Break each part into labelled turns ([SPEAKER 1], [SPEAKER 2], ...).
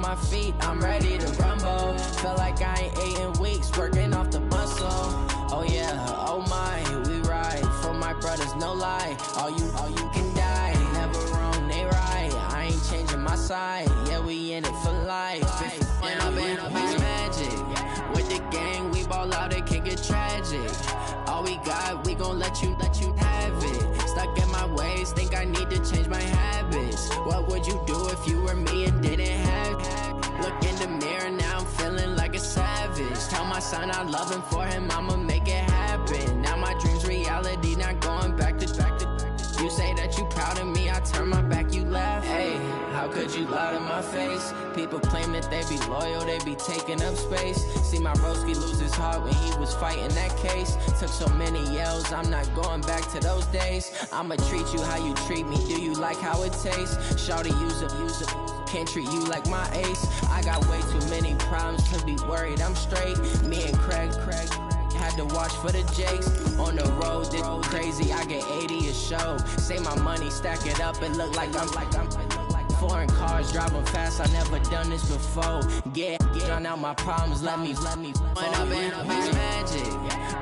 [SPEAKER 1] my feet, I'm ready to rumble. Feel like I ain't ate in weeks, working off the muscle. Oh yeah, oh my, we ride. For my brothers, no lie. All you can die. Never wrong, they right. I ain't changing my side. Yeah, we in it for life. And I've been magic. With the gang, we ball out, it can get tragic. All we got, we gon' let you have it. Stuck in my ways, think I need to change my habits. What would you do if you were me and didn't have it? Look in the mirror, now I'm feeling like a savage. Tell my son I love him, for him I'ma make it happen. Now my dream's reality, not going back to. You say that you proud of me, I turn my back, you laugh. Hey, how could you lie to my face? People claim that they be loyal, they be taking up space. See my broski lose his heart when he was fighting that case. Took so many yells, I'm not going back to those days. I'ma treat you how you treat me, do you like how it tastes? Shawty, use up, can't treat you like my ace. I got way too many problems to be worried, I'm straight. Me and Craig had to watch for the Jakes. On the road, this crazy, I get 80 a show. Say my money, stack it up, it look like I'm foreign cars, driving fast, I never done this before. Get on out my problems, let me When I've been magic.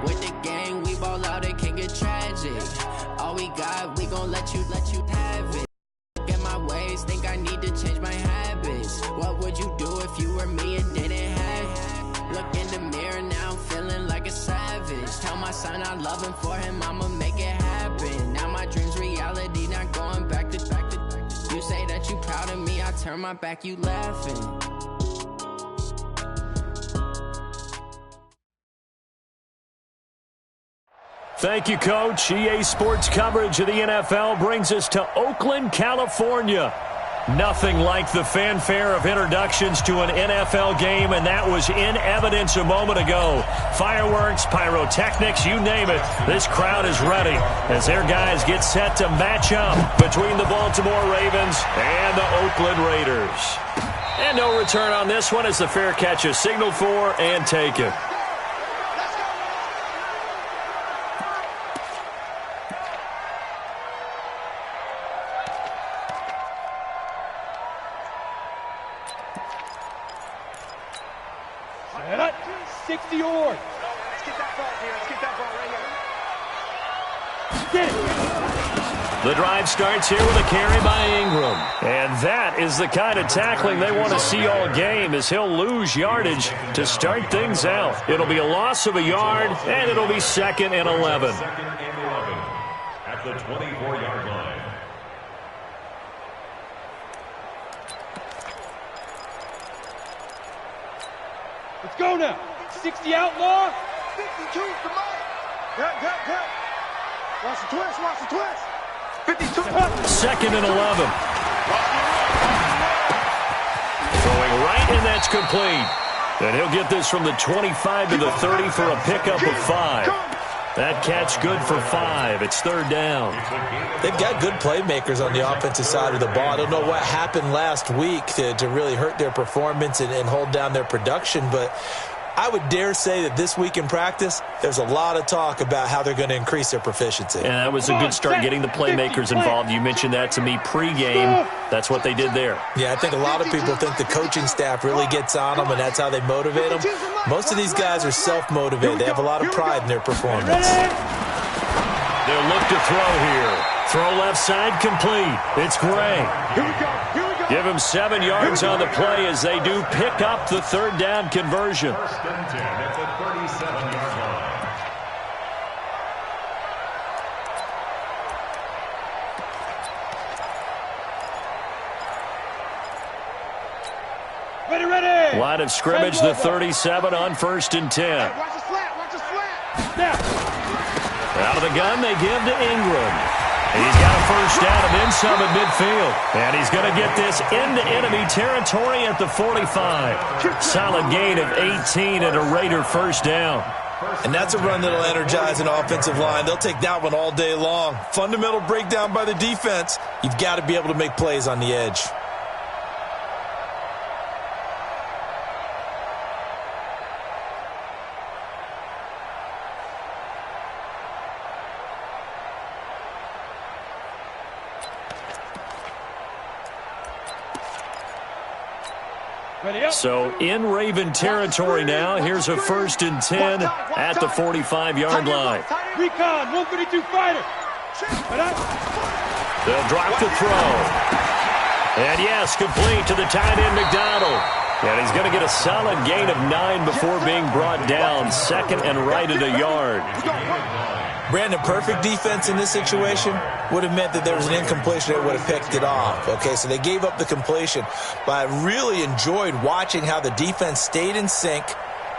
[SPEAKER 1] With the gang, we ball out, it can get tragic. All we got, we gon' let you have it. Get my ways, think I need to change my habits. What would you do if you were me and didn't have it? Look in the mirror, now I'm feeling like a savage. Tell my son I love him, for him I'ma make it happen. Now my dream's reality, not going back to. You say that you proud of me, I turn my back, you laughing.
[SPEAKER 2] Thank you, Coach. EA Sports coverage of the NFL brings us to Oakland, California. Nothing like the fanfare of introductions to an NFL game, and that was in evidence a moment ago. Fireworks, pyrotechnics, you name it. This crowd is ready as their guys get set to match up between the Baltimore Ravens and the Oakland Raiders. And no return on this one as the fair catch is signaled for and taken. The drive starts here with a carry by Ingram. And that is the kind of tackling they want to see all game, as he'll lose yardage to start things out. It'll be a loss of a yard, and it'll be 2nd and 11.
[SPEAKER 3] At the 24-yard line.
[SPEAKER 4] Let's go now. 60 outlaw.
[SPEAKER 5] 52, come on. Good. Watch the twist. 52.
[SPEAKER 2] 2nd and 11. Throwing right, and that's complete. And he'll get this from the 25 to the 30 for a pickup of 5. That catch good for 5. It's 3rd down.
[SPEAKER 6] They've got good playmakers on the offensive side of the ball. I don't know what happened last week to really hurt their performance and hold down their production, but I would dare say that this week in practice, there's a lot of talk about how they're going to increase their proficiency.
[SPEAKER 2] And that was a good start getting the playmakers involved. You mentioned that to me pregame. That's what they did there.
[SPEAKER 6] Yeah, I think a lot of people think the coaching staff really gets on them, and that's how they motivate them. Most of these guys are self-motivated. They have a lot of pride in their performance.
[SPEAKER 2] They'll look to throw here. Throw left side complete. It's Gray.
[SPEAKER 5] Here we go.
[SPEAKER 2] Give him 7 yards on the play as they do pick up the 3rd down conversion.
[SPEAKER 3] 1st and 10 at the 37-yard
[SPEAKER 4] Ready, ready.
[SPEAKER 2] Line of scrimmage, the 37 on 1st and 10.
[SPEAKER 5] Watch the slat.
[SPEAKER 4] Snap.
[SPEAKER 2] Out of the gun, they give to Ingram. He's got a 1st down and then some at midfield. And he's going to get this into enemy territory at the 45. Solid gain of 18 and a Raider 1st down.
[SPEAKER 6] And that's a run that'll energize an offensive line. They'll take that one all day long. Fundamental breakdown by the defense. You've got to be able to make plays on the edge.
[SPEAKER 2] So in Raven territory now. Here's a 1st and 10 at the 45-yard line.
[SPEAKER 4] Recon, 132 fighter.
[SPEAKER 2] They'll drop the throw. And yes, complete to the tight end, McDonald. And he's going to get a solid gain of 9 before being brought down. 2nd and right at a yard.
[SPEAKER 6] Brandon, perfect defense in this situation would have meant that there was an incompletion that would have picked it off. Okay, so they gave up the completion. But I really enjoyed watching how the defense stayed in sync,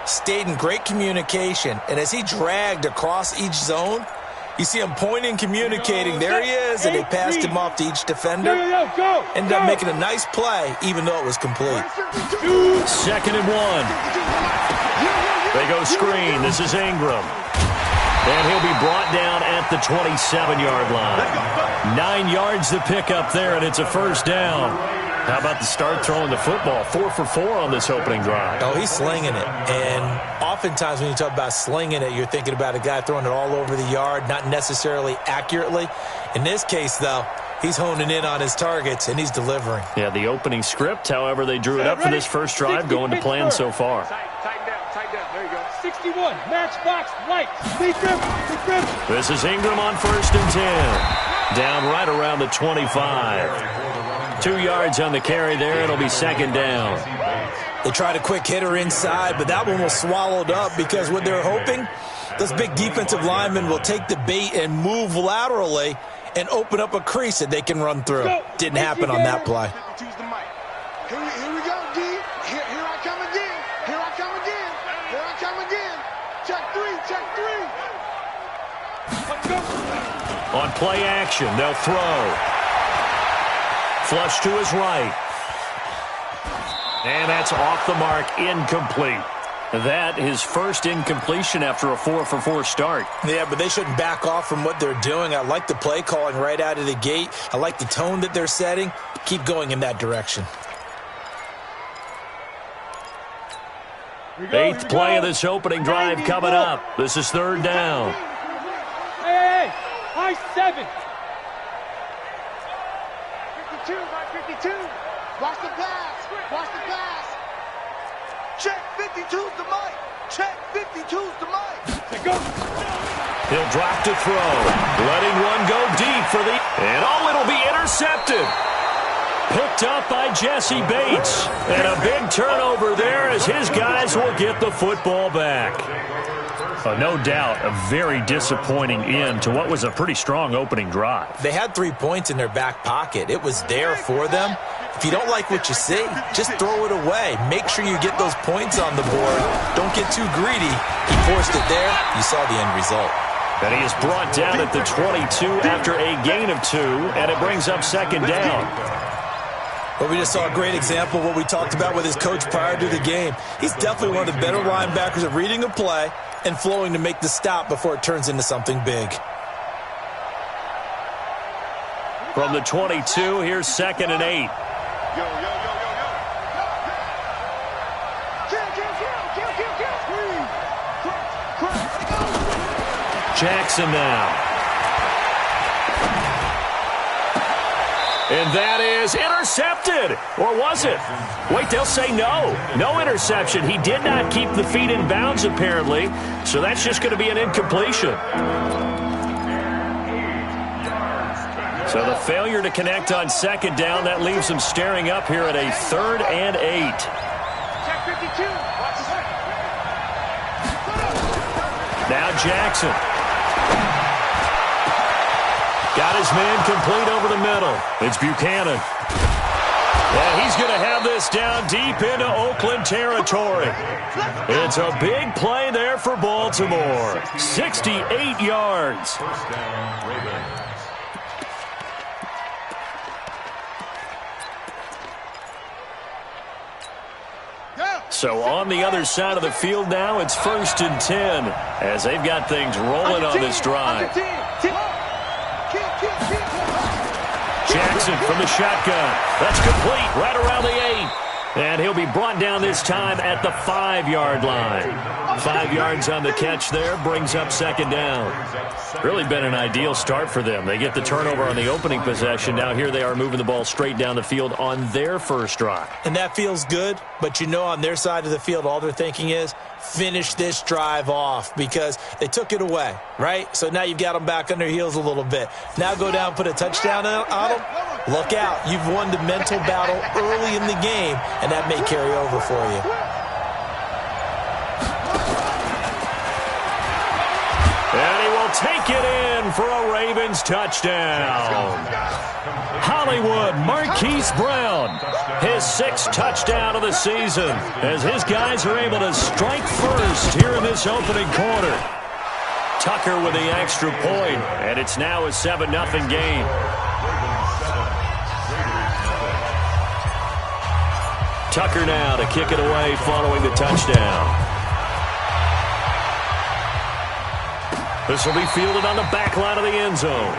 [SPEAKER 6] stayed in great communication. And as he dragged across each zone, you see him pointing, communicating. There he is, and they passed him off to each defender. Ended up making a nice play, even though it was complete.
[SPEAKER 2] 2nd and 1. They go screen. This is Ingram. And he'll be brought down at the 27-yard line. 9 yards to pick up there, and it's a 1st down. How about the start throwing the football? 4 for 4 on this opening drive.
[SPEAKER 6] Oh, he's slinging it. And oftentimes when you talk about slinging it, you're thinking about a guy throwing it all over the yard, not necessarily accurately. In this case, though, he's honing in on his targets, and he's delivering.
[SPEAKER 2] Yeah, the opening script, however, they drew it up for this first drive, going to plan so far.
[SPEAKER 4] Tighten down. There you go. 61, matchbox, right. Deep grip.
[SPEAKER 2] This is Ingram on 1st and 10. Down right around the 25. 2 yards on the carry there. It'll be 2nd down.
[SPEAKER 6] They tried a quick hitter inside, but that one was swallowed up because what they're hoping, those big defensive linemen will take the bait and move laterally and open up a crease that they can run through. Didn't happen on that play.
[SPEAKER 5] Here we go, D. Here I come again. Here I come again. Here I come again. Check 3.
[SPEAKER 2] On play action, they'll throw. Flush to his right. And that's off the mark, incomplete. That his first incompletion after a 4 for 4 start.
[SPEAKER 6] Yeah, but they shouldn't back off from what they're doing. I like the play calling right out of the gate. I like the tone that they're setting. Keep going in that direction.
[SPEAKER 2] 8th play of this opening drive coming up. This is 3rd down.
[SPEAKER 4] Hey, high 7.
[SPEAKER 5] 52, right 52. Watch the pass. Check 52's the mic. Check 52's the mic.
[SPEAKER 4] Go.
[SPEAKER 2] He'll drop to throw. Letting one go deep for the... And it'll be intercepted. Picked up by Jesse Bates. And a big turnover there as his guys will get the football back. No doubt a very disappointing end to what was a pretty strong opening drive.
[SPEAKER 6] They had 3 points in their back pocket. It was there for them. If you don't like what you see, just throw it away. Make sure you get those points on the board. Don't get too greedy. He forced it there. You saw the end result.
[SPEAKER 2] And he is brought down at the 22 after a gain of 2, and it brings up 2nd down.
[SPEAKER 6] But we just saw a great example of what we talked about with his coach prior to the game. He's definitely one of the better linebackers at reading a play and flowing to make the stop before it turns into something big.
[SPEAKER 2] From the 22, here's 2nd and 8.
[SPEAKER 5] Yo.
[SPEAKER 2] Jackson now. And that is intercepted. Or was it? Wait, they'll say no. No interception. He did not keep the feet in bounds, apparently. So that's just going to be an incompletion. So the failure to connect on 2nd down, that leaves them staring up here at a 3rd and 8.
[SPEAKER 5] Check 52.
[SPEAKER 2] Now Jackson. Got his man complete over the middle. It's Buchanan. And he's going to have this down deep into Oakland territory. It's a big play there for Baltimore. 68 yards.
[SPEAKER 3] First down, Ravens.
[SPEAKER 2] So on the other side of the field now, it's 1st and 10 as they've got things rolling on this drive. Jackson from the shotgun. That's complete right around the 8. And he'll be brought down this time at the 5-yard line. 5 yards on the catch there, brings up second down. Really been an ideal start for them. They get the turnover on the opening possession. Now here they are moving the ball straight down the field on their first drive.
[SPEAKER 6] And that feels good, but you know on their side of the field, all they're thinking is, finish this drive off because they took it away, right? So now you've got them back on their heels a little bit. Now go down, put a touchdown on them. Look out. You've won the mental battle early in the game, and that may carry over for you.
[SPEAKER 2] And he will take it in for a Ravens touchdown. Hollywood Marquise Brown, his 6th touchdown of the season, as his guys are able to strike first here in this opening quarter. Tucker with the extra point, and it's now a 7-0 game. Tucker now to kick it away following the touchdown. This will be fielded on the back line of the end zone.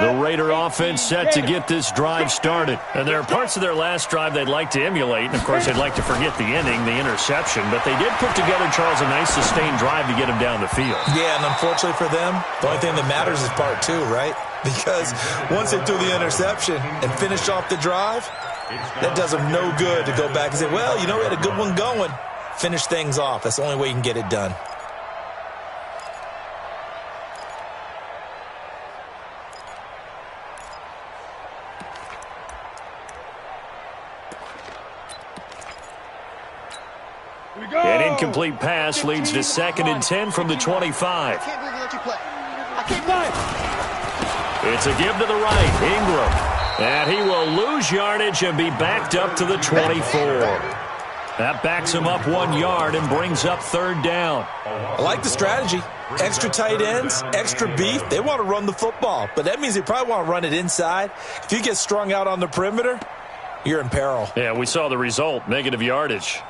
[SPEAKER 2] The Raider offense set to get this drive started. And there are parts of their last drive they'd like to emulate. And, of course, they'd like to forget the ending, the interception. But they did put together, Charles, a nice sustained drive to get him down the field. Yeah, and unfortunately for them, the only thing that matters is part 2, right? Because once they threw the interception and finished off the drive, that does them no good to go back and say, well, you know, we had a good one going. Finish things off. That's the only way you can get it done. An incomplete pass leads to 2nd and 10 from the 25. It's a give to the right, Ingram. And he will lose yardage and be backed up to the 24. That backs him up 1 yard and brings up 3rd down. I like the strategy. Extra tight ends, extra beef. They want to run the football, but that means they probably want to run it inside. If you get strung out on the perimeter, you're in peril. Yeah, we saw the result, negative yardage.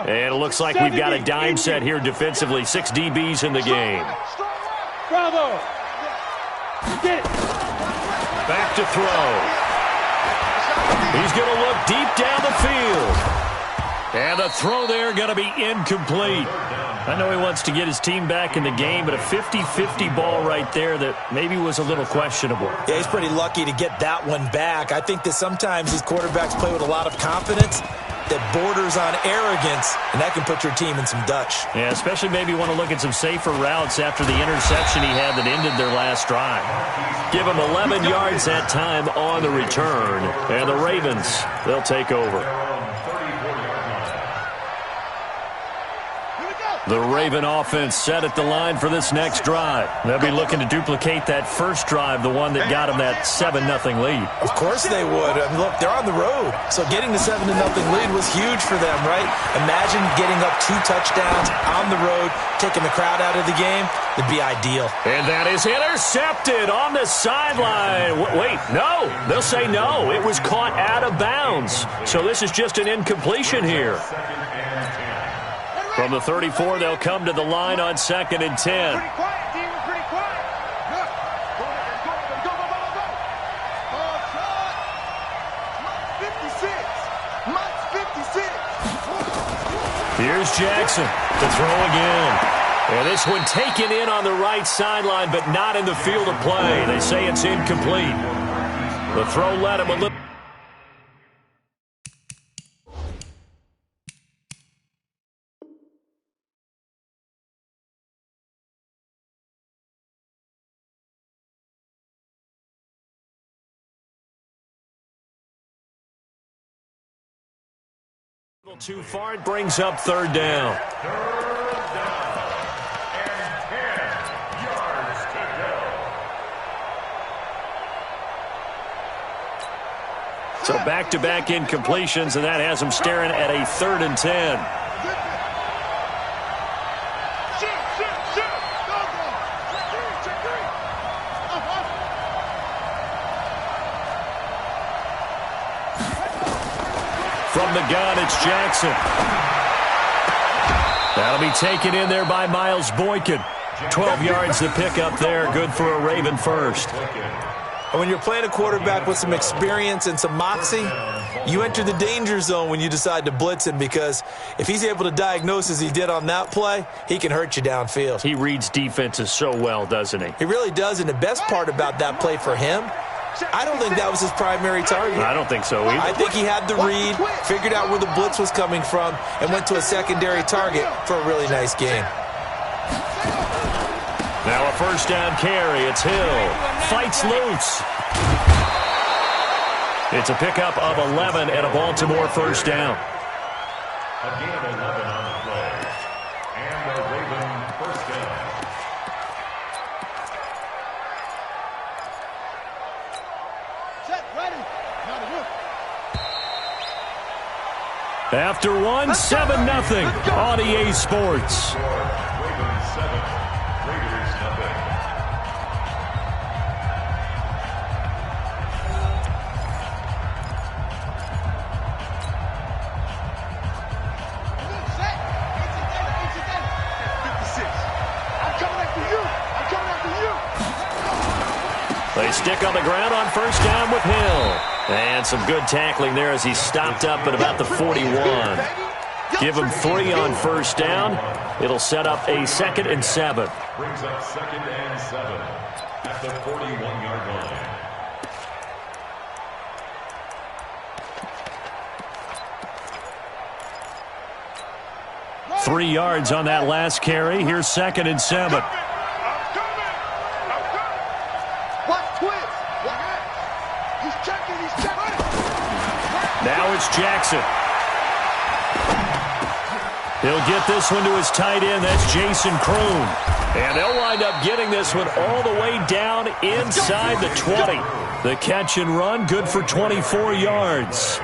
[SPEAKER 2] And it looks like we've got a dime set here defensively. 6 DBs in the game.
[SPEAKER 4] Bravo. Get it.
[SPEAKER 2] Back to throw. He's going to look deep down the field. And the throw there going to be incomplete. I know he wants to get his team back in the game, but a 50-50 ball right there that maybe was a little questionable. Yeah, he's pretty lucky to get that one back. I think that sometimes these quarterbacks play with a lot of confidence that borders on arrogance, and that can put your team in some Dutch. Yeah, especially maybe want to look at some safer routes after the interception he had that ended their last drive. Give him 11 yards that time on the return, and the Ravens, they'll take over. The Raven offense set at the line for this next drive. They'll be looking to duplicate that first drive, the one that got them that 7-0 lead. Of course they would. I mean, look, they're on the road. So getting the 7-0 lead was huge for them, right? Imagine getting up 2 touchdowns on the road, taking the crowd out of the game. It'd be ideal. And that is intercepted on the sideline. Wait, no. They'll say no. It was caught out of bounds. So this is just an incompletion here. From the 34, they'll come to the line on 2nd and 10.
[SPEAKER 5] Pretty quiet, team. Pretty quiet. Good. Go. Mike's 56.
[SPEAKER 2] Here's Jackson to throw again. And this one taken in on the right sideline, but not in the field of play. They say it's incomplete. The throw led him a little. Too far, it brings up 3rd down. So back-to-back incompletions, and that has them staring at a 3rd and 10. From the gun, it's Jackson. That'll be taken in there by Miles Boykin. 12 yards to pick up there. Good for a Raven first.
[SPEAKER 6] And when you're playing a quarterback with some experience and some moxie, you enter the danger zone when you decide to blitz him, because if he's able to diagnose as he did on that play, he can hurt you downfield.
[SPEAKER 2] He reads defenses so well, doesn't he?
[SPEAKER 6] He really does, and the best part about that play for him, I don't think that was his primary target.
[SPEAKER 2] I don't think so either.
[SPEAKER 6] I think he had the read, figured out where the blitz was coming from, and went to a secondary target for a really nice game.
[SPEAKER 2] Now a first down carry. It's Hill. Fights loose. It's a pickup of 11 and a Baltimore first down.
[SPEAKER 3] Again, 11 on the play. And a Raven first down.
[SPEAKER 5] Set, ready. Now to work.
[SPEAKER 2] After one, 7-0 on EA Sports.
[SPEAKER 3] Ravens 7, Raiders nothing.
[SPEAKER 5] Set. 56. I'm coming after you. I'm coming after you.
[SPEAKER 2] They stick on the ground on first down with Hill. And some good tackling there as he stopped up at about the 41. Give him 3 on first down. It'll set up a 2nd and 7.
[SPEAKER 3] Brings up 2nd and 7 at the 41-yard line.
[SPEAKER 2] Three yards on that last carry. Here's 2nd and 7.
[SPEAKER 5] Watch twist. He's checking. He's checking.
[SPEAKER 2] Now it's Jackson. He'll get this one to his tight end. That's Jason Kroon. And they'll wind up getting this one all the way down inside the 20. The catch and run, good for 24 yards.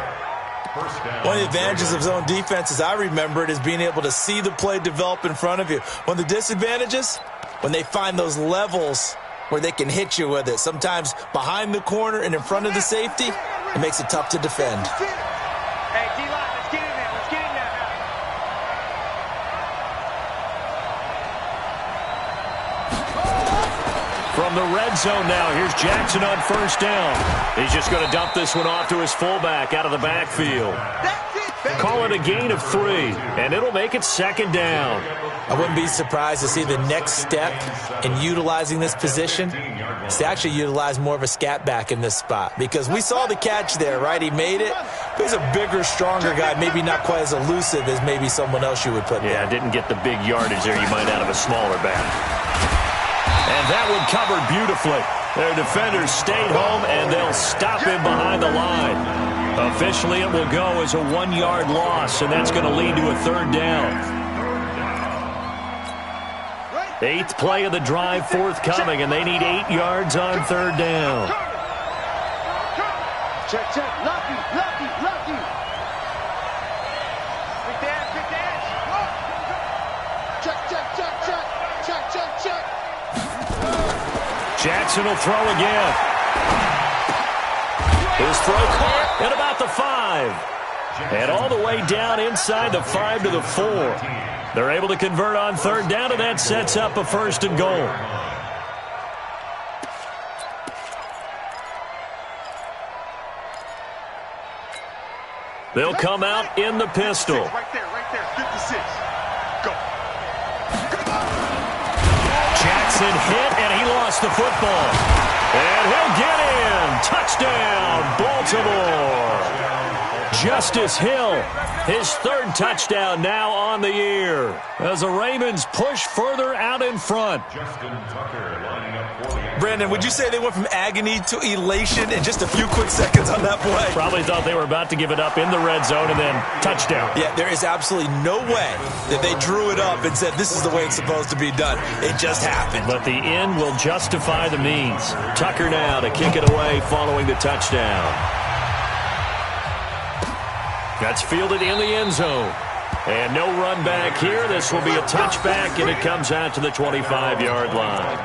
[SPEAKER 6] One of the advantages of zone defense, as I remember it, is being able to see the play develop in front of you. One of the disadvantages, when they find those levels where they can hit you with it, sometimes behind the corner and in front of the safety, it makes it tough to defend.
[SPEAKER 4] Hey, D-line, let's get in there. Let's get in there now.
[SPEAKER 2] From the red zone now, here's Jackson on first down. He's just going to dump this one off to his fullback out of the backfield. Call it a gain of 3, and it'll make it 2nd down.
[SPEAKER 6] I wouldn't be surprised to see the next step in utilizing this position is to actually utilize more of a scat back in this spot, because we saw the catch there, right? He made it. But he's a bigger, stronger guy, maybe not quite as elusive as maybe someone else you would put there.
[SPEAKER 2] Yeah, didn't get the big yardage there you might out of a smaller back. And that one covered beautifully. Their defenders stayed home, and they'll stop him behind the line. Officially, it will go as a 1-yard loss, and that's going to lead to a 3rd down. 8th play of the drive forthcoming, and they need 8 yards on 3rd down.
[SPEAKER 5] Check. Lucky. Big dash. Check.
[SPEAKER 2] Jackson will throw again. His throw caught at about the 5. And all the way down inside the 5 to the 4. They're able to convert on 3rd down, and that sets up a 1st and goal. They'll come out in the pistol.
[SPEAKER 5] Right there. 56. Go.
[SPEAKER 2] Jackson hit, and he lost the football. And he'll get in. Touchdown, Baltimore. Justice Hill, his 3rd touchdown now on the year, as the Ravens push further out in front.
[SPEAKER 3] Justin Tucker lining up for the
[SPEAKER 6] Brandon, would you say they went from agony to elation in just a few quick seconds on that play?
[SPEAKER 2] Probably thought they were about to give it up in the red zone and then touchdown.
[SPEAKER 6] Yeah, there is absolutely no way that they drew it up and said this is the way it's supposed to be done. It just happened.
[SPEAKER 2] But the end will justify the means. Tucker now to kick it away following the touchdown. That's fielded in the end zone. And no run back here. This will be a touchback, and it comes out to the 25-yard line.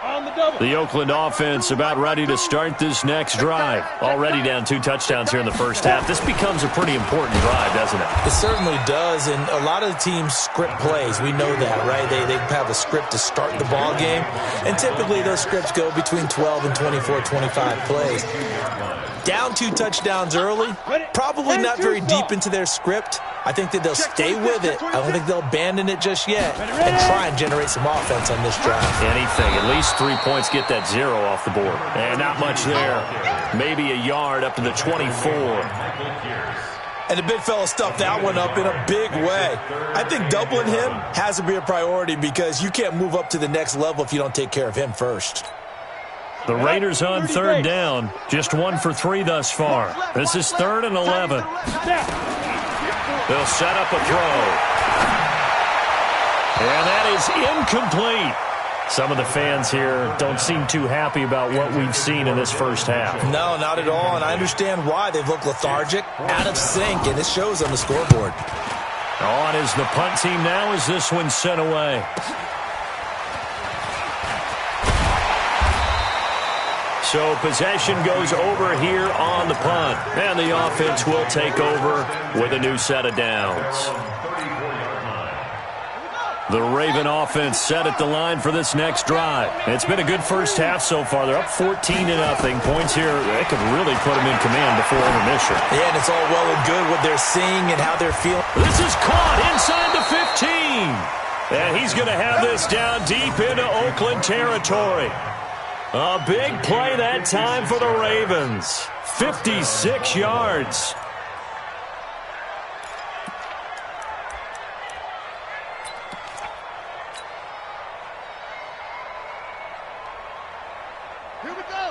[SPEAKER 4] On the double.
[SPEAKER 2] The Oakland offense about ready to start this next drive. Already down 2 touchdowns here in the first half. This becomes a pretty important drive, doesn't it?
[SPEAKER 6] It certainly does, and a lot of the teams script plays. We know that, right? They have a script to start the ball game, and typically those scripts go between 12 and 24, 25 plays. Down 2 touchdowns early, probably not very deep into their script. I think that they'll stay with it. I don't think they'll abandon it just yet and try and generate some offense on this drive.
[SPEAKER 2] Anything. At least 3 points, get that 0 off the board. And not much there. Maybe a yard up to the 24.
[SPEAKER 6] And the big fella stuffed that one up in a big way. I think doubling him has to be a priority because you can't move up to the next level if you don't take care of him first.
[SPEAKER 2] The Raiders on 3rd down. Just 1 for 3 thus far. This is 3rd and 11. They'll set up a throw. And that is incomplete. Some of the fans here don't seem too happy about what we've seen in this first half.
[SPEAKER 6] No, not at all, and I understand why. They've looked lethargic, out of sync, and it shows on the scoreboard.
[SPEAKER 2] On is the punt team now as this one's sent away. So possession goes over here on the punt. And the offense will take over with a new set of downs. The Raven offense set at the line for this next drive. It's been a good first half so far. They're up 14-0. Points here, that could really put them in command before intermission.
[SPEAKER 6] Yeah, and it's all well and good what they're seeing and how they're feeling.
[SPEAKER 2] This is caught inside the 15. And he's going to have this down deep into Oakland territory. A big play that time for the Ravens. 56 yards.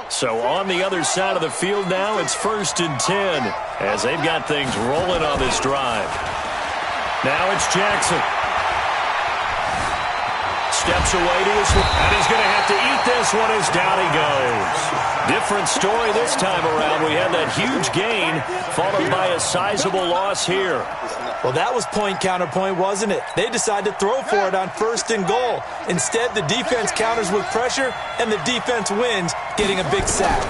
[SPEAKER 2] So on the other side of the field now, it's 1st and 10 as they've got things rolling on this drive. Now it's Jackson. Steps away to his, and he's going to have to eat this one as down he goes. Different story this time around. We had that huge gain followed by a sizable loss here.
[SPEAKER 6] Well, that was point counterpoint, wasn't it? They decided to throw for it on 1st and goal. Instead, the defense counters with pressure, and the defense wins, getting a big sack.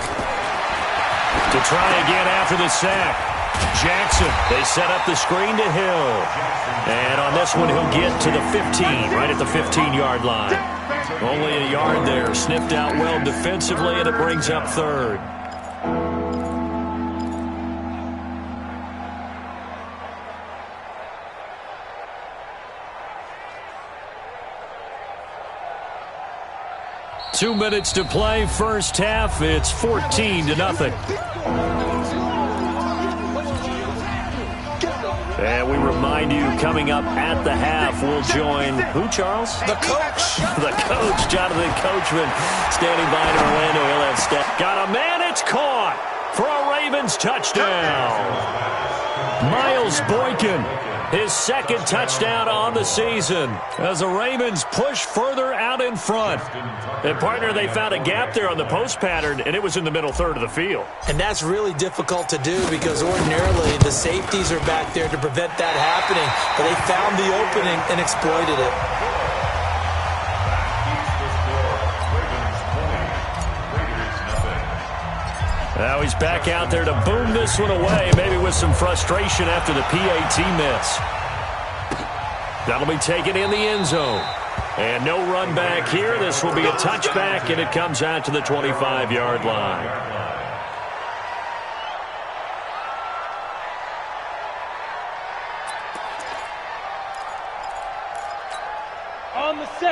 [SPEAKER 2] To try again after the sack. Jackson, they set up the screen to Hill. And on this one, he'll get to the 15, right at the 15-yard line. Only a yard there, sniffed out well defensively, and it brings up 3rd. Two minutes to play, first half. It's 14-0. And we remind you, coming up at the half, we'll join who, Charles?
[SPEAKER 6] The coach.
[SPEAKER 2] The coach, Jonathan Coachman, standing by in Orlando. He'll have step. Got a man, it's caught for a Ravens touchdown. Miles Boykin, his 2nd touchdown on the season as the Ravens push further out in front. And, partner, they found a gap there on the post pattern, and it was in the middle 3rd of the field.
[SPEAKER 6] And that's really difficult to do because ordinarily the safeties are back there to prevent that happening. But they found the opening and exploited it.
[SPEAKER 2] Now he's back out there to boom this one away, maybe with some frustration after the PAT miss. That'll be taken in the end zone. And no run back here. This will be a touchback, and it comes out to the 25-yard line.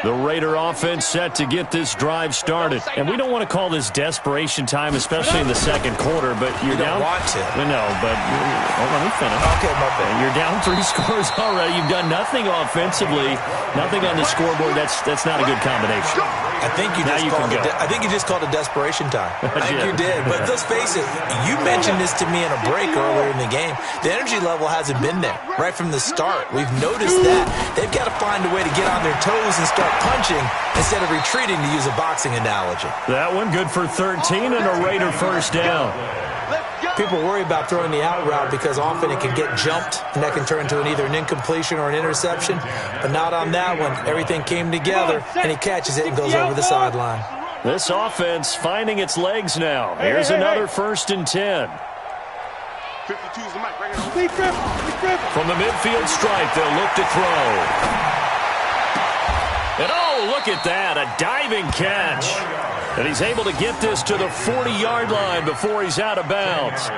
[SPEAKER 2] The Raider offense set to get this drive started. And we don't want to call this desperation time, especially in the 2nd quarter, but you're down.
[SPEAKER 6] You don't want to.
[SPEAKER 2] No, but let me finish.
[SPEAKER 6] Okay, my bad.
[SPEAKER 2] You're down 3 scores already. You've done nothing offensively, nothing on the scoreboard. That's not a good combination.
[SPEAKER 6] I think you just called it desperation time. I think you did. But let's face it, you mentioned this to me in a break earlier in the game. The energy level hasn't been there right from the start. We've noticed that. They've got to find a way to get on their toes and start punching instead of retreating, to use a boxing analogy.
[SPEAKER 2] That one good for 13 and a Raider 1st down.
[SPEAKER 6] People worry about throwing the out route because often it can get jumped, and that can turn into either an incompletion or an interception. But not on that one. Everything came together, and he catches it and goes over the sideline.
[SPEAKER 2] This offense finding its legs now. Here's another 1st and 10.
[SPEAKER 5] 52 is the mic. Bring it on.
[SPEAKER 2] From the midfield stripe, they'll look to throw. And oh, look at that, a diving catch. And he's able to get this to the 40-yard line before he's out of bounds.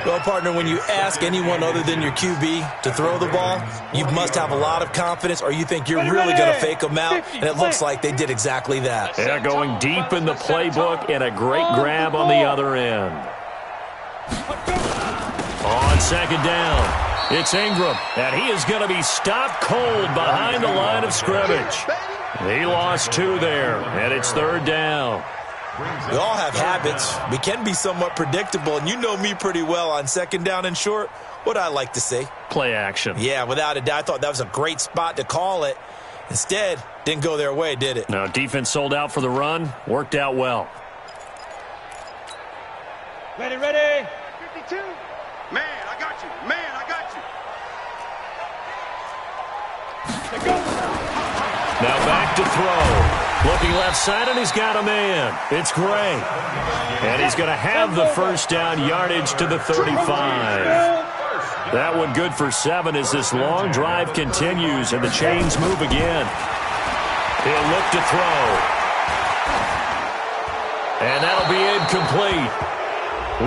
[SPEAKER 6] Well, partner, when you ask anyone other than your QB to throw the ball, you must have a lot of confidence, or you think you're really going to fake them out, and it looks like they did exactly that.
[SPEAKER 2] Yeah, going deep in the playbook, and a great grab on the other end. On 2nd down, it's Ingram, and he is going to be stopped cold behind the line of scrimmage. He lost 2 there, and it's 3rd down.
[SPEAKER 6] We all have habits. We can be somewhat predictable, and you know me pretty well on 2nd down and short. What I like to say?
[SPEAKER 2] Play action.
[SPEAKER 6] Yeah, without a doubt. I thought that was a great spot to call it. Instead, didn't go their way, did it?
[SPEAKER 2] No, defense sold out for the run. Worked out well.
[SPEAKER 4] Ready.
[SPEAKER 5] 52. Man, I got you. Man, I got you.
[SPEAKER 4] Let's go.
[SPEAKER 2] Now back to throw. Looking left side, and he's got a man. It's Gray. And he's going to have the 1st down yardage to the 35. That one good for 7 as this long drive continues, and the chains move again. He'll look to throw. And that'll be incomplete.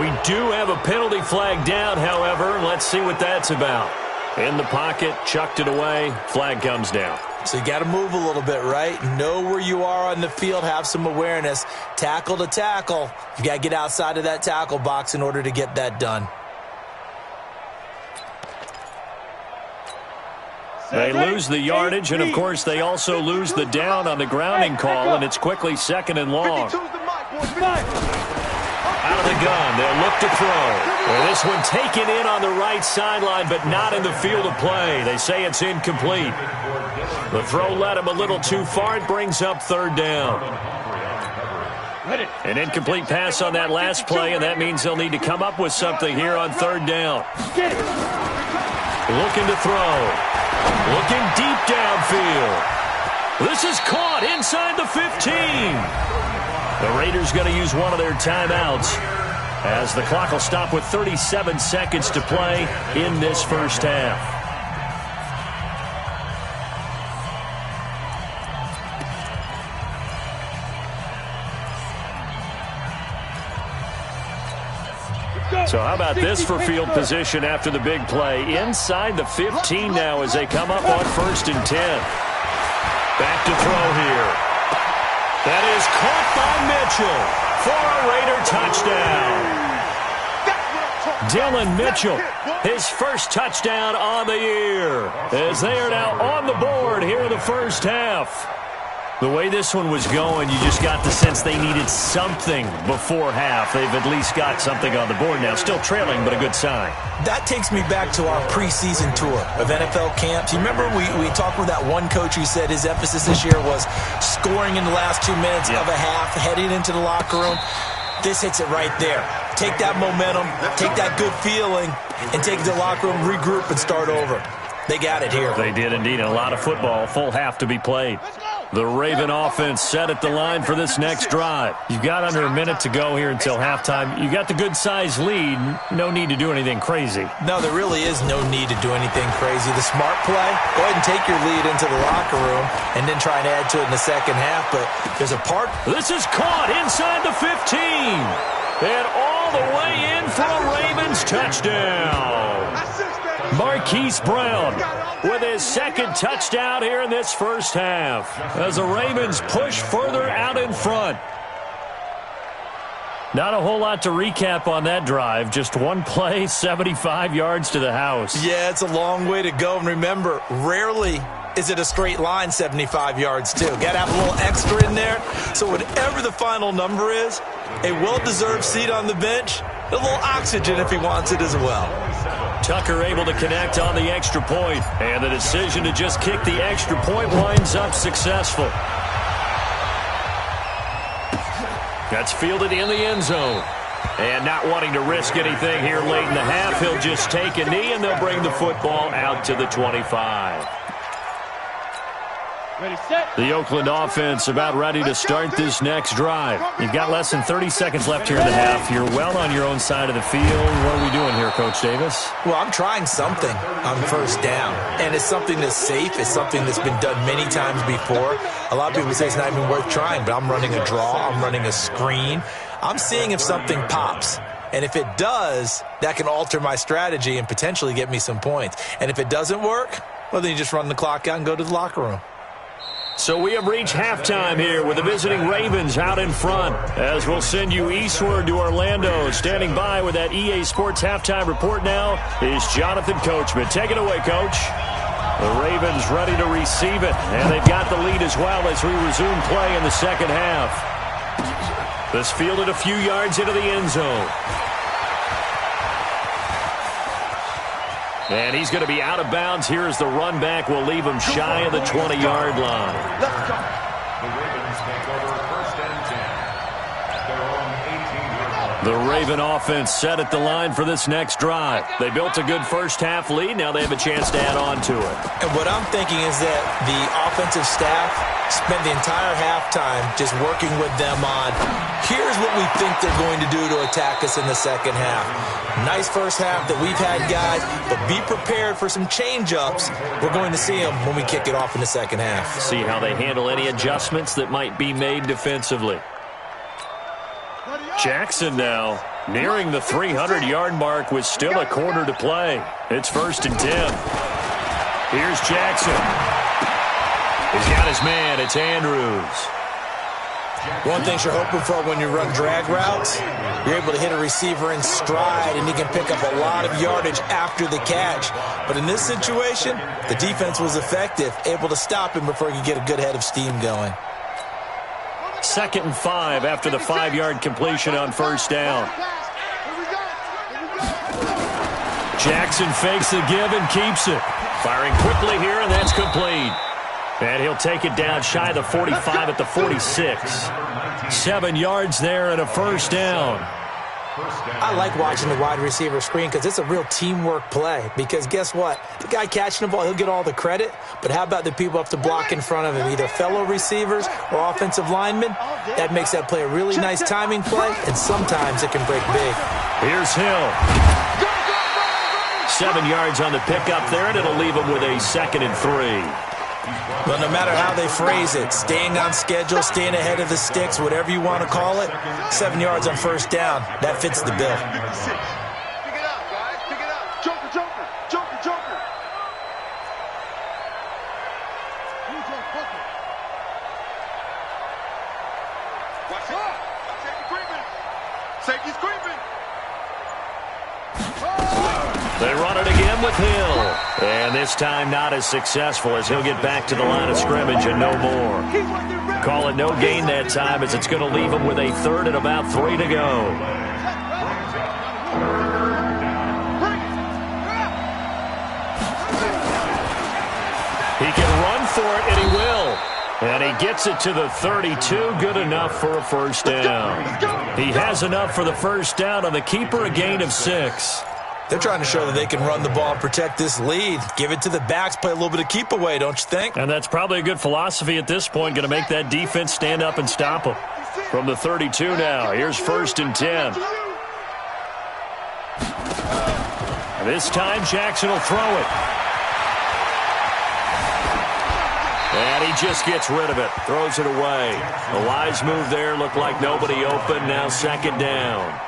[SPEAKER 2] We do have a penalty flag down, however. Let's see what that's about. In the pocket, chucked it away. Flag comes down.
[SPEAKER 6] So you got to move a little bit, right? Know where you are on the field, have some awareness. Tackle to tackle. You got to get outside of that tackle box in order to get that done.
[SPEAKER 2] They lose the yardage, and of course they also lose the down on the grounding call, and it's quickly 2nd and long. Out of the gun, they'll look to throw. Well, this one taken in on the right sideline, but not in the field of play. They say it's incomplete. The throw led him a little too far. It brings up 3rd down. An incomplete pass on that last play, and that means they'll need to come up with something here on 3rd down. Looking to throw. Looking deep downfield. This is caught inside the 15. The Raiders going to use one of their timeouts as the clock will stop with 37 seconds to play in this 1st half. So how about this for field position after the big play? Inside the 15 now as they come up on 1st and 10. Back to throw here. That is caught by Mitchell for a Raider touchdown. Dylan Mitchell, his 1st touchdown on the year, as they are now on the board here in the 1st half. The way this one was going, you just got the sense they needed something before half. They've at least got something on the board now. Still trailing, but a good sign.
[SPEAKER 6] That takes me back to our preseason tour of NFL camps. You remember we talked with that one coach who said his emphasis this year was scoring in the last 2 minutes of a half, heading into the locker room. This hits it right there. Take that momentum, take that good feeling, and take it to the locker room, regroup, and start over. They got it here.
[SPEAKER 2] They did indeed. A lot of football, full half to be played. The Raven offense set at the line for this next drive. You've got under a minute to go here until halftime. You got the good-sized lead. No need to do anything crazy.
[SPEAKER 6] No, there really is no need to do anything crazy. The smart play, go ahead and take your lead into the locker room and then try and add to it in the 2nd half. But there's a part.
[SPEAKER 2] This is caught inside the 15. And all the way in for a Ravens touchdown. Marquise Brown with his 2nd touchdown here in this 1st half as the Ravens push further out in front. Not a whole lot to recap on that drive. Just one play, 75 yards to the house.
[SPEAKER 6] Yeah, it's a long way to go. And remember, rarely is it a straight line 75 yards, too. Got to have a little extra in there. So whatever the final number is, a well-deserved seat on the bench, a little oxygen if he wants it as well.
[SPEAKER 2] Tucker able to connect on the extra point, and the decision to just kick the extra point winds up successful. That's fielded in the end zone. And not wanting to risk anything here late in the half, he'll just take a knee, and they'll bring the football out to the 25.
[SPEAKER 4] Ready, set.
[SPEAKER 2] The Oakland offense about ready to start this next drive. You've got less than 30 seconds left here in the half. You're well on your own side of the field. What are we doing here, Coach Davis?
[SPEAKER 6] Well, I'm trying something on first down, and it's something that's safe. It's something that's been done many times before. A lot of people say it's not even worth trying, but I'm running a draw. I'm running a screen. I'm seeing if something pops. And if it does, that can alter my strategy and potentially get me some points. And if it doesn't work, well, then you just run the clock out and go to the locker room.
[SPEAKER 2] So we have reached halftime here with the visiting Ravens out in front. As we'll send you eastward to Orlando. Standing by with that EA Sports halftime report now is Jonathan Coachman. Take it away, Coach. The Ravens ready to receive it. And they've got the lead as well as we resume play in the second half. This fielded a few yards into the end zone. And he's going to be out of bounds. Here's the run back. We'll leave him shy of the 20-yard line.
[SPEAKER 3] Let's go. The Ravens take over first and 10 at their own 18-yard line.
[SPEAKER 2] The Raven offense set at the line for this next drive. They built a good first-half lead. Now they have a chance to add on to it.
[SPEAKER 6] And what I'm thinking is that the offensive staff spent the entire halftime just working with them on, here's what we think they're going to do to attack us in the second half. Nice first half that we've had, guys, but be prepared for some change-ups. We're going to see them when we kick it off in the second half.
[SPEAKER 2] See how they handle any adjustments that might be made defensively. Jackson now nearing the 300-yard mark with still a quarter to play. It's first and 10. Here's Jackson. He's got his man. It's Andrews.
[SPEAKER 6] One thing you're hoping for when you run drag routes, you're able to hit a receiver in stride, and he can pick up a lot of yardage after the catch. But in this situation, the defense was effective, able to stop him before he could get a good head of steam going.
[SPEAKER 2] 2nd and 5 after the 5-yard completion on first down. Jackson fakes the give and keeps it. Firing quickly here, and that's complete. And he'll take it down shy of the 45 at the 46. 7 yards there and a first down.
[SPEAKER 6] I like watching the wide receiver screen because it's a real teamwork play. Because guess what? The guy catching the ball, he'll get all the credit. But how about the people up to block in front of him, either fellow receivers or offensive linemen? That makes that play a really nice timing play, and sometimes it can break big.
[SPEAKER 2] Here's Hill. 7 yards on the pickup there, and it'll leave him with a 2nd and 3.
[SPEAKER 6] Well, no matter how they phrase it, staying on schedule, staying ahead of the sticks, whatever you want to call it, 7 yards on first down, that fits the bill.
[SPEAKER 5] Pick it up, guys. Pick it up. Joker, joker. Joker, joker. Watch it. Safety creeping. Safety's creeping.
[SPEAKER 2] They run it again with Hill. And this time not as successful as he'll get back to the line of scrimmage and no more. Call it no gain that time as it's going to leave him with a 3rd and about 3 to go. He can run for it, and he will. And he gets it to the 32. Good enough for a first down. He has enough for the first down on the keeper, a gain of 6.
[SPEAKER 6] They're trying to show that they can run the ball and protect this lead. Give it to the backs, play a little bit of keep away, don't you think?
[SPEAKER 2] And that's probably a good philosophy at this point, going to make that defense stand up and stop them. From the 32 now, here's 1st and 10. This time, Jackson will throw it. And he just gets rid of it, throws it away. A wise move there, looked like nobody open, now 2nd down.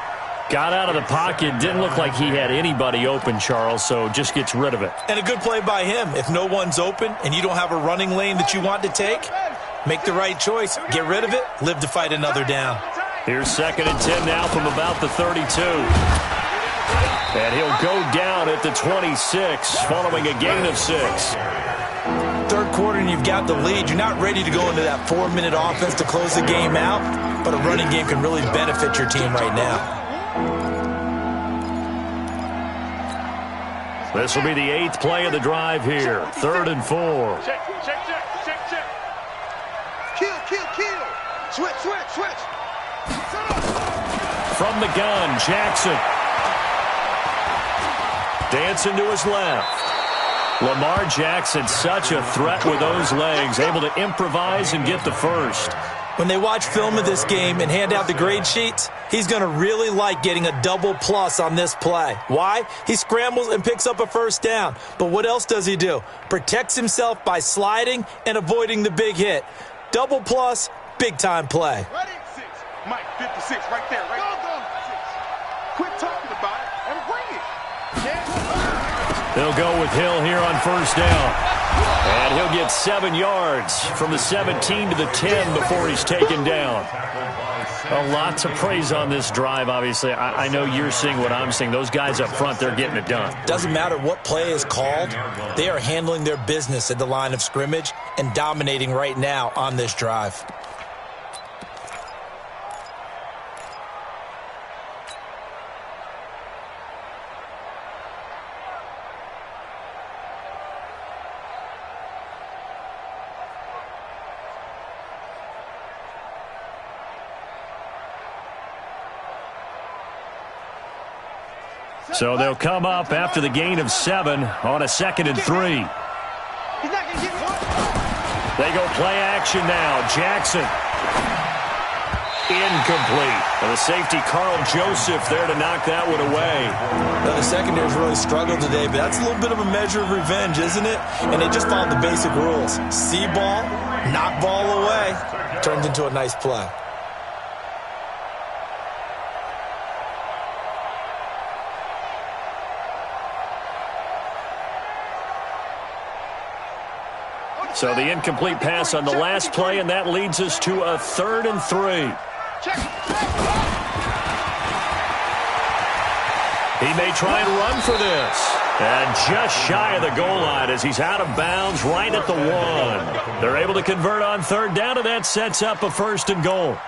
[SPEAKER 2] Got out of the pocket, didn't look like he had anybody open, Charles, so just gets rid of it.
[SPEAKER 6] And a good play by him. If no one's open and you don't have a running lane that you want to take, make the right choice. Get rid of it, live to fight another down.
[SPEAKER 2] Here's 2nd and 10 now from about the 32. And he'll go down at the 26, following a gain of 6.
[SPEAKER 6] 3rd quarter and you've got the lead. You're not ready to go into that 4-minute offense to close the game out, but a running game can really benefit your team right now.
[SPEAKER 2] This will be the 8th play of the drive here. 3rd and 4.
[SPEAKER 4] Check.
[SPEAKER 5] Kill. Switch.
[SPEAKER 2] From the gun, Jackson. Dancing to his left. Lamar Jackson, such a threat with those legs, able to improvise and get the first.
[SPEAKER 6] When they watch film of this game and hand out the grade sheets, he's going to really like getting a double plus on this play. Why? He scrambles and picks up a first down. But what else does he do? Protects himself by sliding and avoiding the big hit. Double plus, big-time play.
[SPEAKER 5] Ready? 6. Mike, 56, right there, right there. Quit talking about it and bring it.
[SPEAKER 2] They'll go with Hill here on first down. And he'll get 7 yards from the 17 to the 10 before he's taken down. A lot to praise on this drive, obviously. I know you're seeing what I'm seeing. Those guys up front, they're getting it done.
[SPEAKER 6] Doesn't matter what play is called. They are handling their business at the line of scrimmage and dominating right now on this drive.
[SPEAKER 2] So they'll come up after the gain of 7 on a 2nd and 3. They go play action now. Jackson. Incomplete. And the safety, Carl Joseph, there to knock that one away.
[SPEAKER 6] Now, the secondary's really struggled today, but that's a little bit of a measure of revenge, isn't it? And they just followed the basic rules. See ball, knock ball away. Turns into a nice play.
[SPEAKER 2] So the incomplete pass on the last play, and that leads us to a 3rd and 3. He may try and run for this. And just shy of the goal line as he's out of bounds right at the 1. They're able to convert on 3rd down, and that sets up a 1st and goal.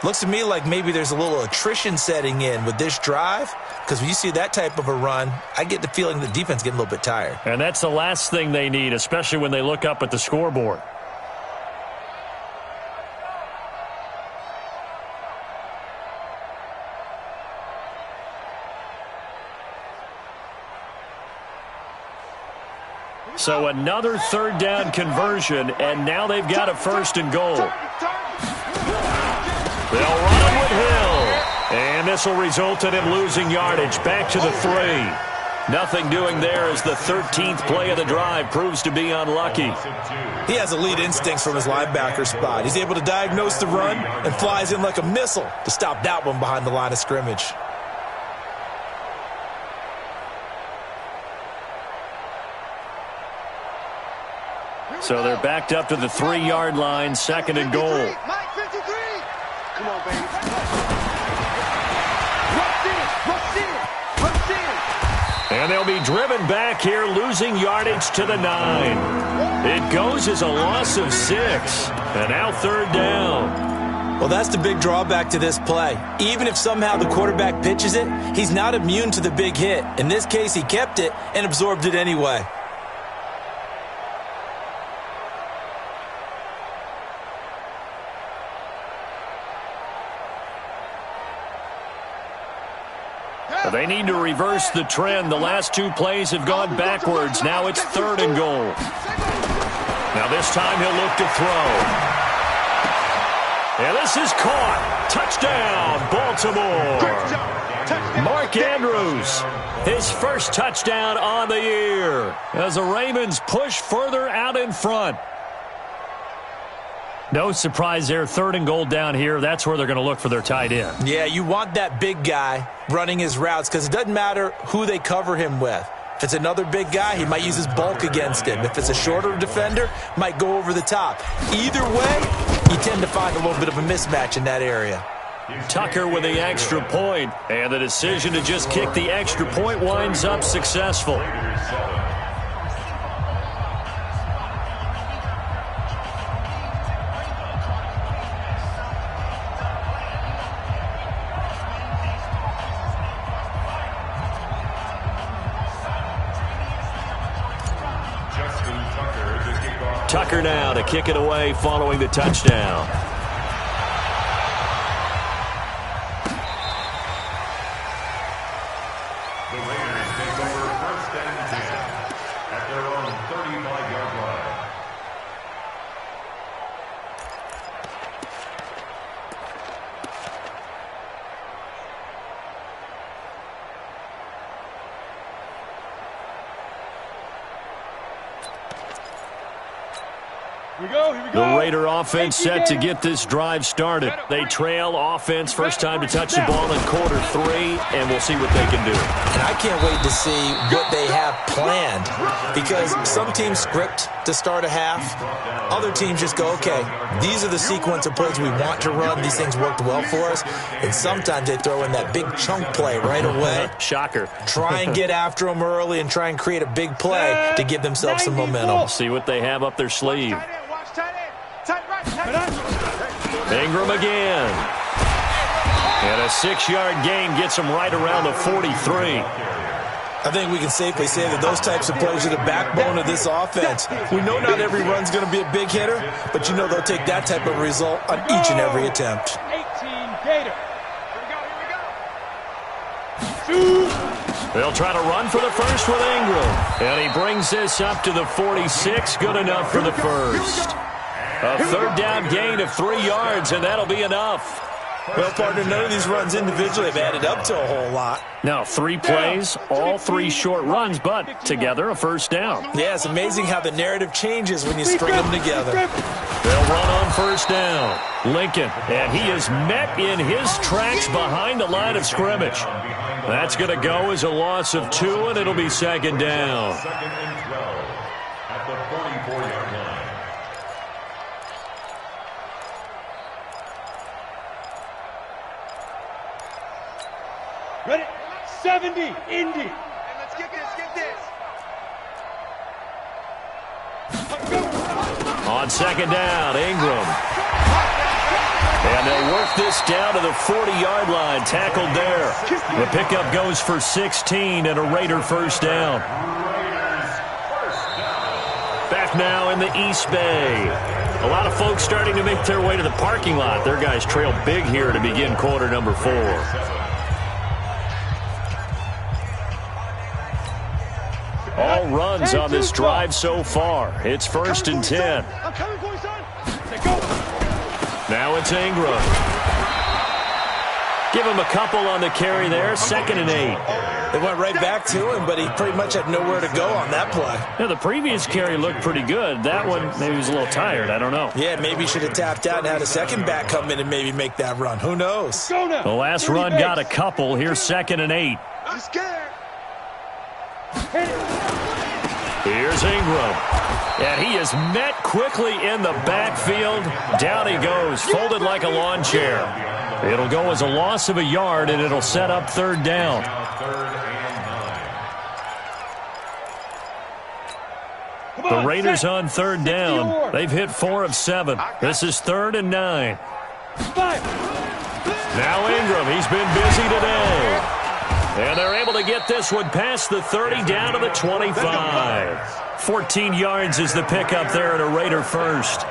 [SPEAKER 6] Looks to me like maybe there's a little attrition setting in with this drive, because when you see that type of a run, I get the feeling the defense getting a little bit tired.
[SPEAKER 2] And that's the last thing they need, especially when they look up at the scoreboard. So another 3rd down conversion, and now they've got a 1st and goal. They'll run it with Hill. And this will result in him losing yardage. Back to the 3. Nothing doing there as the 13th play of the drive proves to be unlucky.
[SPEAKER 6] He has elite instincts from his linebacker spot. He's able to diagnose the run and flies in like a missile to stop that one behind the line of scrimmage.
[SPEAKER 2] So they're backed up to the 3-yard line, 2nd and goal.
[SPEAKER 5] Mike, 53. Come on, baby. Rush in.
[SPEAKER 2] And they'll be driven back here, losing yardage to the 9. It goes as a loss of 6. And now 3rd down.
[SPEAKER 6] Well, that's the big drawback to this play. Even if somehow the quarterback pitches it, he's not immune to the big hit. In this case, he kept it and absorbed it anyway.
[SPEAKER 2] They need to reverse the trend. The last 2 plays have gone backwards. Now it's 3rd and goal. Now this time he'll look to throw. And this is caught. Touchdown, Baltimore. Mark Andrews, his first touchdown on the year as the Ravens push further out in front. No surprise there, 3rd and goal down here. That's where they're going to look for their tight end.
[SPEAKER 6] Yeah, you want that big guy running his routes because it doesn't matter who they cover him with. If it's another big guy, he might use his bulk against him. If it's a shorter defender, might go over the top. Either way, you tend to find a little bit of a mismatch in that area.
[SPEAKER 2] Tucker with the extra point, and the decision to just kick the extra point winds up successful. Tucker now to kick it away following the touchdown.
[SPEAKER 3] The Raiders take over 1st and 10 at their own
[SPEAKER 2] The Raider offense set to get this drive started. They trail offense, first time to touch the ball in quarter 3, and we'll see what they can do.
[SPEAKER 6] And I can't wait to see what they have planned, because some teams script to start a half. Other teams just go, okay, these are the sequence of plays we want to run. These things worked well for us. And sometimes they throw in that big chunk play right away.
[SPEAKER 2] Shocker.
[SPEAKER 6] Try and get after them early and try and create a big play to give themselves some momentum.
[SPEAKER 2] See what they have up their sleeve. Ingram again. And a 6-yard gain gets him right around the 43.
[SPEAKER 6] I think we can safely say that those types of plays are the backbone of this offense. We know not every run's going to be a big hitter, but you know they'll take that type of result on each and every attempt.
[SPEAKER 4] 18 Gator.
[SPEAKER 2] They'll try to run for the first with Ingram. And he brings this up to the 46. Good enough for the first. A third down gain of 3 yards, and that'll be enough.
[SPEAKER 6] Well, partner, none of these runs individually have added up to a whole lot.
[SPEAKER 2] Now, 3 plays, all 3 short runs, but together a first down.
[SPEAKER 6] Yeah, it's amazing how the narrative changes when you string them together.
[SPEAKER 2] They'll run on first down. Lincoln, and he is met in his tracks behind the line of scrimmage. That's going to go as a loss of 2, and it'll be second down.
[SPEAKER 3] Second and 12 at the 44-yard line.
[SPEAKER 4] Ready? 70, Indy.
[SPEAKER 5] Let's get this.
[SPEAKER 2] On second down, Ingram. And they'll work this down to the 40-yard line, tackled there. The pickup goes for 16 and a Raider first down. Back now in the East Bay. A lot of folks starting to make their way to the parking lot. Their guys trail big here to begin quarter number 4. All runs on this drive so far. It's first and 10.
[SPEAKER 5] I'm coming for you, son.
[SPEAKER 2] Now it's Ingram. Give him a couple on the carry there. Second and 8.
[SPEAKER 6] They went right back to him, but he pretty much had nowhere to go on that play.
[SPEAKER 2] Yeah, the previous carry looked pretty good. That one, maybe he was a little tired. I don't know.
[SPEAKER 6] Yeah, maybe he should have tapped out and had a second back come in and maybe make that run. Who knows?
[SPEAKER 2] The last run got a couple. Here's second and 8.
[SPEAKER 5] I'm scared.
[SPEAKER 2] Here's Ingram. And he is met quickly in the backfield. Down he goes, folded like a lawn chair. It'll go as a loss of a yard, and it'll set up third down. The Raiders on third down. They've hit 4 of 7. This is 3rd and 9. Now Ingram, he's been busy today. And they're able to get this one past the 30 down to the 25. 14 yards is the pickup there at a Raider first.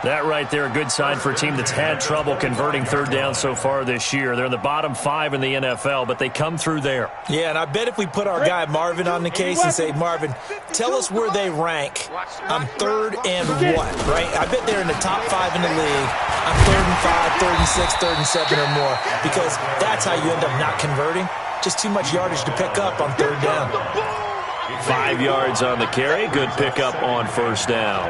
[SPEAKER 2] That right there, a good sign for a team that's had trouble converting third down so far this year. They're in the bottom 5 in the NFL, but they come through there.
[SPEAKER 6] Yeah, and I bet if we put our guy Marvin on the case and say, Marvin, tell us where they rank on 3rd and what, right? I bet they're in the top 5 in the league on 3rd and 5, 3rd and 6, 3rd and 7 or more, because that's how you end up not converting. Just too much yardage to pick up on third down.
[SPEAKER 2] 5 yards on the carry. Good pickup on first down.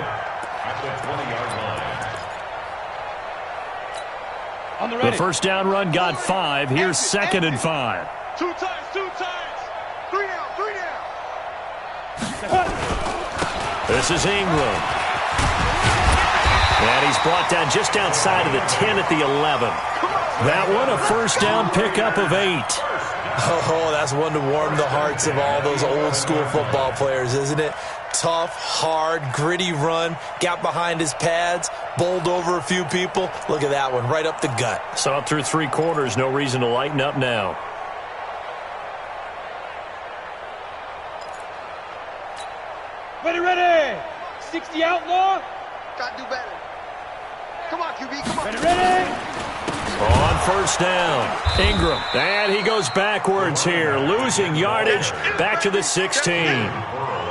[SPEAKER 2] The first down run got 5. Here's second and 5.
[SPEAKER 5] 2 times. 3 down.
[SPEAKER 2] This is Ingram. And he's brought down just outside of the 10 at the 11. That one a first down pickup of 8.
[SPEAKER 6] Oh, that's one to warm the hearts of all those old school football players, isn't it? Tough, hard, gritty run, got behind his pads, bowled over a few people. Look at that one, right up the gut.
[SPEAKER 2] So up through 3 quarters, no reason to lighten up now.
[SPEAKER 4] Ready. 60 outlaw.
[SPEAKER 5] Gotta do better. Come on, QB, come on.
[SPEAKER 4] Ready.
[SPEAKER 2] On first down, Ingram. And he goes backwards here, losing yardage back to the 16.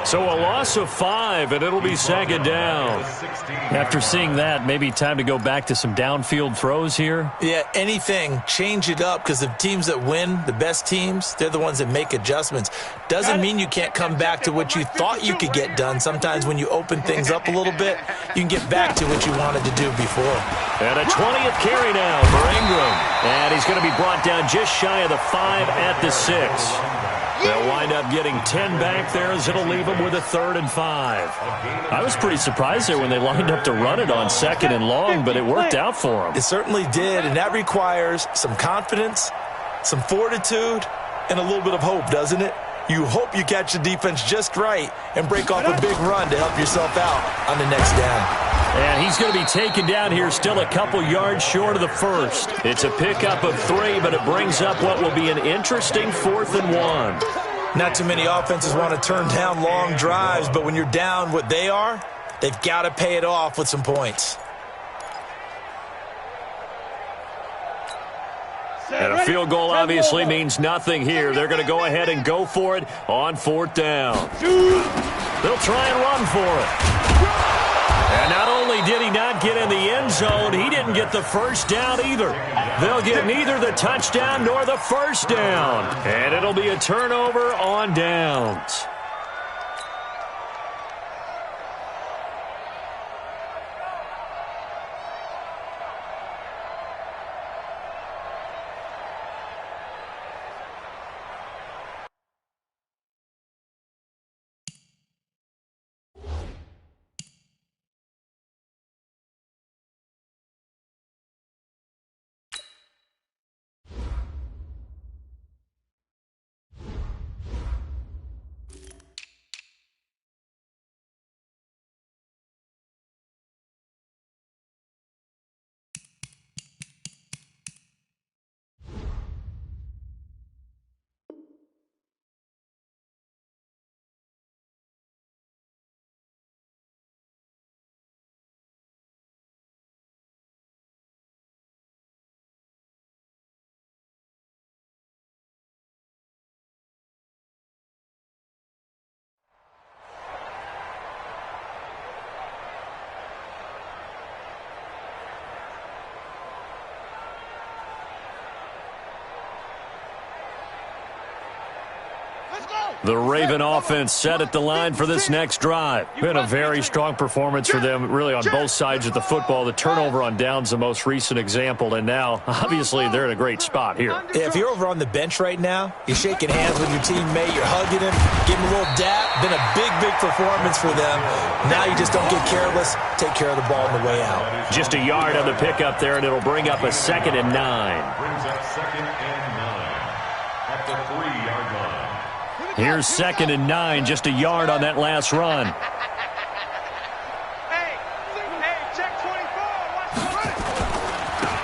[SPEAKER 2] So a loss of 5, and it'll be second down. After seeing that, maybe time to go back to some downfield throws here.
[SPEAKER 6] Yeah, anything. Change it up, because the teams that win, the best teams, they're the ones that make adjustments. Doesn't mean you can't come back to what you thought you could get done. Sometimes when you open things up a little bit, you can get back to what you wanted to do before.
[SPEAKER 2] And a 20th carry now for Ingram. And he's going to be brought down just shy of the 5 at the 6. They'll wind up getting 10 back there as it'll leave them with a 3rd and 5. I was pretty surprised there when they lined up to run it on 2nd and long, but it worked out for them.
[SPEAKER 6] It certainly did, and that requires some confidence, some fortitude, and a little bit of hope, doesn't it? You hope you catch the defense just right and break off a big run to help yourself out on the next down.
[SPEAKER 2] And he's going to be taken down here still a couple yards short of the 1st. It's a pickup of 3, but it brings up what will be an interesting 4th and 1.
[SPEAKER 6] Not too many offenses want to turn down long drives, but when you're down what they are, they've got to pay it off with some points.
[SPEAKER 2] And a field goal obviously means nothing here. They're going to go ahead and go for it on 4th down. They'll try and run for it. And not only did he not get in the end zone, he didn't get the 1st down either. They'll get neither the touchdown nor the 1st down. And it'll be a turnover on downs. The Raven offense set at the line for this next drive. Been a very strong performance for them, really on both sides of the football. The turnover on downs, the most recent example, and now, obviously, they're in a great spot here.
[SPEAKER 6] Yeah, if you're over on the bench right now, you're shaking hands with your teammate, you're hugging him, giving him a little dap. Been a big, big performance for them. Now you just don't get careless. Take care of the ball on the way out.
[SPEAKER 2] Just a yard on the pickup there, and it'll bring up a 2nd and 9.
[SPEAKER 3] Brings up 2nd and 9 at the 3-yard line.
[SPEAKER 2] Here's 2nd and 9, just a yard on that last run.
[SPEAKER 4] Hey, check 24.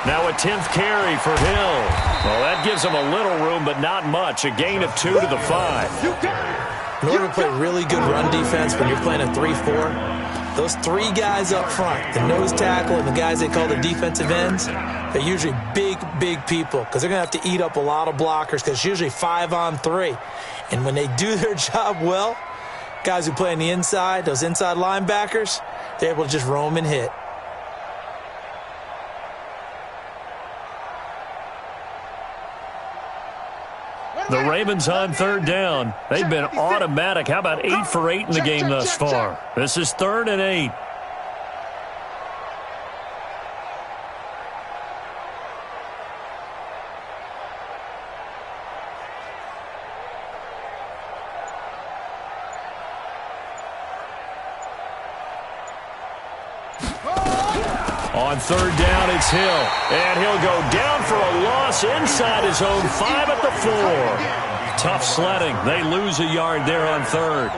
[SPEAKER 2] Now a 10th carry for Hill. Well, that gives him a little room, but not much. A gain of 2 to the 5.
[SPEAKER 6] In order to play really good run defense when you're playing a 3-4, those 3 guys up front, the nose tackle and the guys they call the defensive ends, they're usually big, big people because they're going to have to eat up a lot of blockers because it's usually 5 on 3. And when they do their job well, guys who play on the inside, those inside linebackers, they're able to just roam and hit.
[SPEAKER 2] The Ravens on 3rd down. They've been automatic. How about 8 for 8 in the game thus far? This is 3rd and 8. On 3rd down, it's Hill. And he'll go down for a loss inside his own 5 at the 4. Tough sledding. They lose a yard there on 3rd.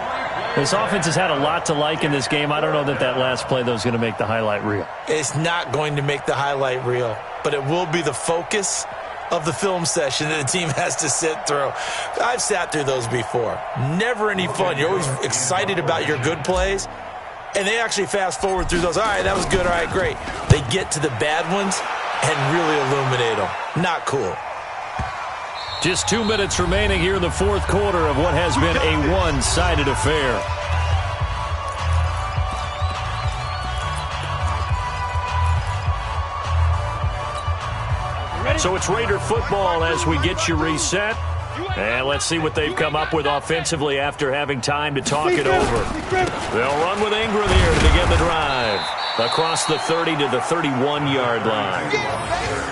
[SPEAKER 2] This offense has had a lot to like in this game. I don't know that last play, though, is going to make the highlight reel.
[SPEAKER 6] It's not going to make the highlight reel, but it will be the focus of the film session that the team has to sit through. I've sat through those before. Never any fun. You're always excited about your good plays. And they actually fast forward through those. All right, that was good. All right, great. They get to the bad ones and really illuminate them. Not cool.
[SPEAKER 2] Just 2 minutes remaining here in the 4th quarter of what has been a one-sided affair. So it's Raider football as we get you reset. And let's see what they've come up with offensively after having time to talk it over. They'll run with Ingram here to begin the drive. Across the 30 to the 31-yard line.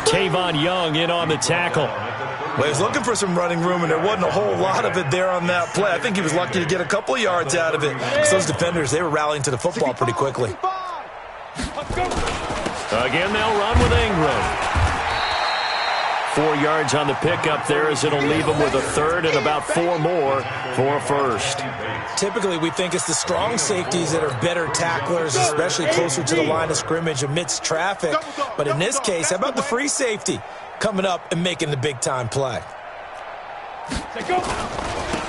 [SPEAKER 2] Tavon Young in on the tackle.
[SPEAKER 6] Well, he was looking for some running room, and there wasn't a whole lot of it there on that play. I think he was lucky to get a couple of yards out of it. Because those defenders, they were rallying to the football pretty quickly.
[SPEAKER 2] Again, they'll run with Ingram. 4 yards on the pickup there as it'll leave them with a third and about 4 more for a first.
[SPEAKER 6] Typically, we think it's the strong safeties that are better tacklers, especially closer to the line of scrimmage amidst traffic. But in this case, how about the free safety coming up and making the big-time play?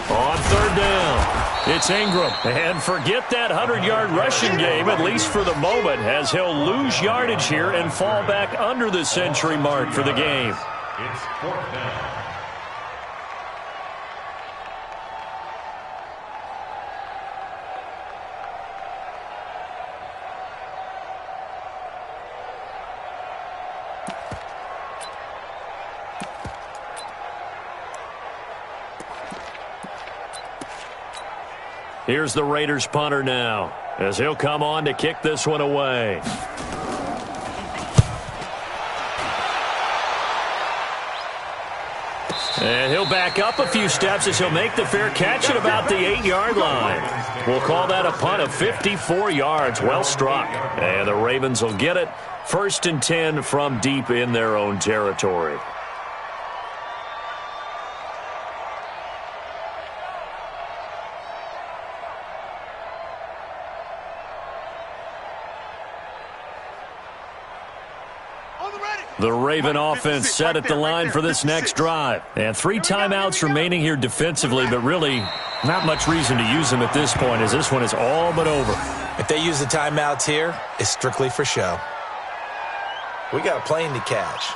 [SPEAKER 2] On third down, it's Ingram. And forget that 100-yard rushing game, at least for the moment, as he'll lose yardage here and fall back under the century mark for the game.
[SPEAKER 3] It's 4th down.
[SPEAKER 2] Here's the Raiders punter now, as he'll come on to kick this one away. And he'll back up a few steps as he'll make the fair catch at about the 8-yard line. We'll call that a punt of 54 yards. Well struck. And the Ravens will get it. 1st and 10 from deep in their own territory. The Raven offense set at the line for this next drive. And 3 timeouts remaining here defensively, but really not much reason to use them at this point as this one is all but over.
[SPEAKER 6] If they use the timeouts here, it's strictly for show. We got a plane to catch.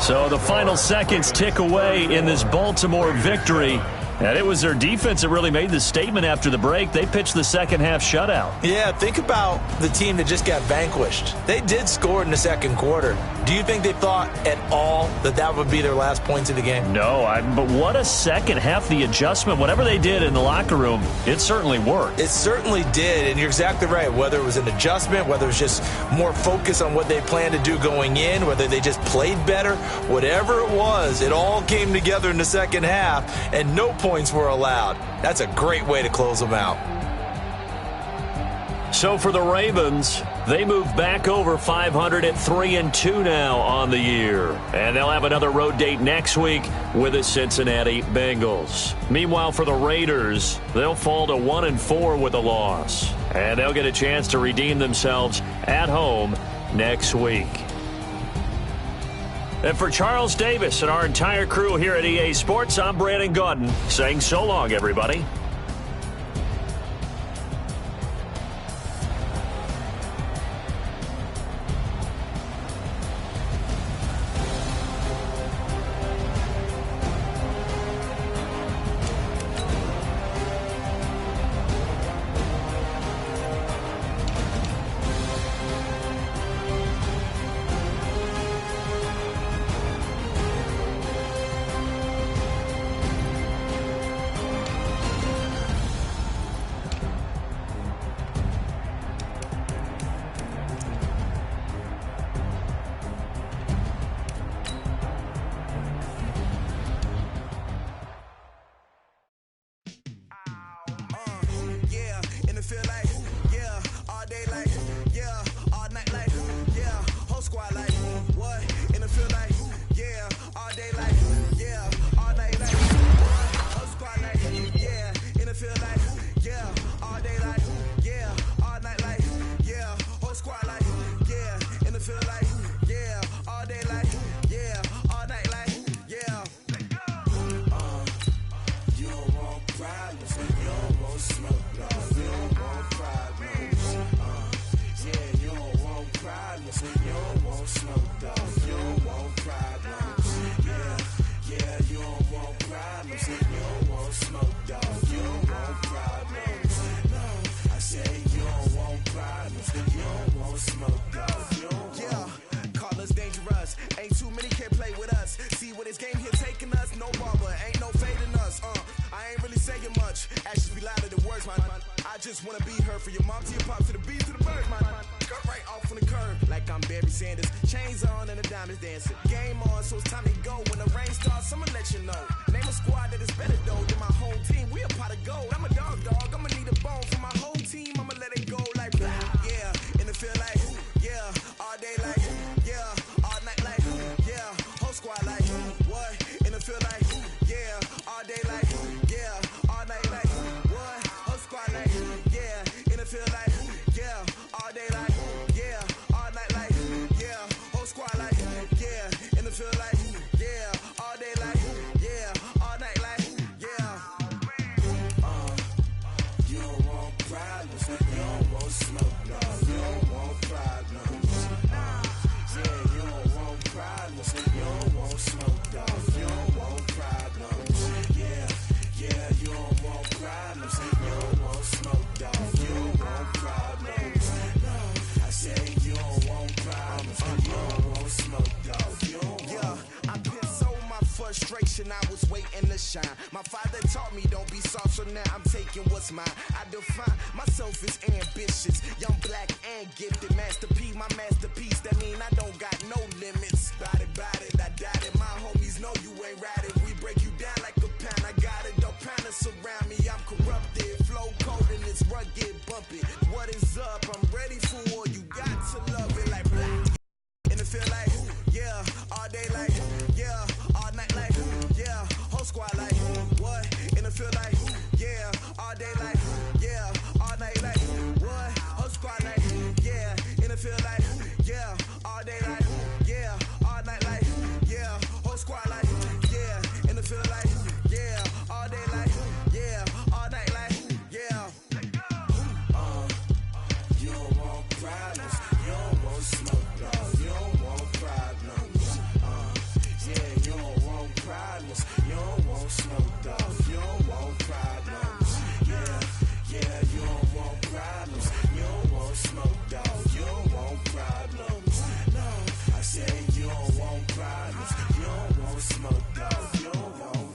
[SPEAKER 2] So the final seconds tick away in this Baltimore victory. And it was their defense that really made the statement after the break. They pitched the second-half shutout.
[SPEAKER 6] Yeah, think about the team that just got vanquished. They did score in the second quarter. Do you think they thought at all that that would be their last points of the game?
[SPEAKER 2] No, but what a second half. The adjustment, whatever they did in the locker room, it certainly worked.
[SPEAKER 6] It certainly did, and you're exactly right. Whether it was an adjustment, whether it was just more focus on what they planned to do going in, whether they just played better, whatever it was, it all came together in the second half, and no points were allowed. That's a great way to close them out.
[SPEAKER 2] So for the Ravens, they move back over 500 at 3-2 now on the year. And they'll have another road date next week with the Cincinnati Bengals. Meanwhile, for the Raiders, they'll fall to 1-4 with a loss. And they'll get a chance to redeem themselves at home next week. And for Charles Davis and our entire crew here at EA Sports, I'm Brandon Gaudin saying so long, everybody.
[SPEAKER 7] You don't want smoke, though. You don't want problems. Yeah, you don't want problems. You don't want smoke, though. You don't want problems. No, I say you don't want problems. You don't want smoke, though. You don't want. Call us dangerous. Ain't too many can play with us. See where this game here taking us. No barber, ain't no fading us. I ain't really saying much. Actions be louder than words, man. I just wanna be heard. For your mom to your pop to the beat to the bird, man. Cut right off on the curb like I'm Barry Sanders. Chains on and the diamonds dancing. Game on, so it's time to go. When the rain starts, I'ma let you know. Name a squad that is better though than my home team. We a pot of gold. I'm a dog. I'ma need a bone for my whole team. I'ma let it go like blah. Yeah, in the field like yeah, all day like yeah, all night like yeah, whole squad like what? In the field like yeah, all day like yeah, all night like what? Whole squad like yeah, in the field like yeah, all day like yeah, all night like yeah, whole squad like yeah, in the field like yeah, all day like yeah, all night like yeah. You don't want problems, you don't want smoke, no. You don't want problems. Yeah, you don't want problems, you don't want smoke, dog. You don't want problems. Yeah, you don't want problems. You don't want smoke, dog. You don't want problems. No, I say you don't want problems. You don't want smoke, dog. You don't want. I been so my frustration, I was waiting to shine. My father taught me don't be soft, so now I'm taking what's mine. I define myself as ambitious, young, black, and gifted. Masterpiece, my masterpiece. That mean I don't got no limits. Bout it, I doubt it. My homies know you ain't right it. We break you down like a pound. I got it, don't pound it surround me. I'm corrupted, flow cold and it's rugged, bumpy. What is up? I'm ready for war. You got to love it like blah. And it feel like yeah, all day like yeah, all night like yeah, whole squad like what? And it feel like yeah, all day like yeah, all night like what? Whole squad like yeah, and it feel like yeah, all day like yeah, all night like yeah, whole squad like yeah, and it feel like yeah, all day like yeah, all night like yeah. You don't want problems, you don't want smoke, dog. You don't want problems. Yeah, you don't want problems, you don't want smoke, dog. You don't want problems. Yeah, you don't want problems, you don't want smoke, dog. You don't want problems. No, I say you don't want problems, you don't want smoke, dog. You don't want.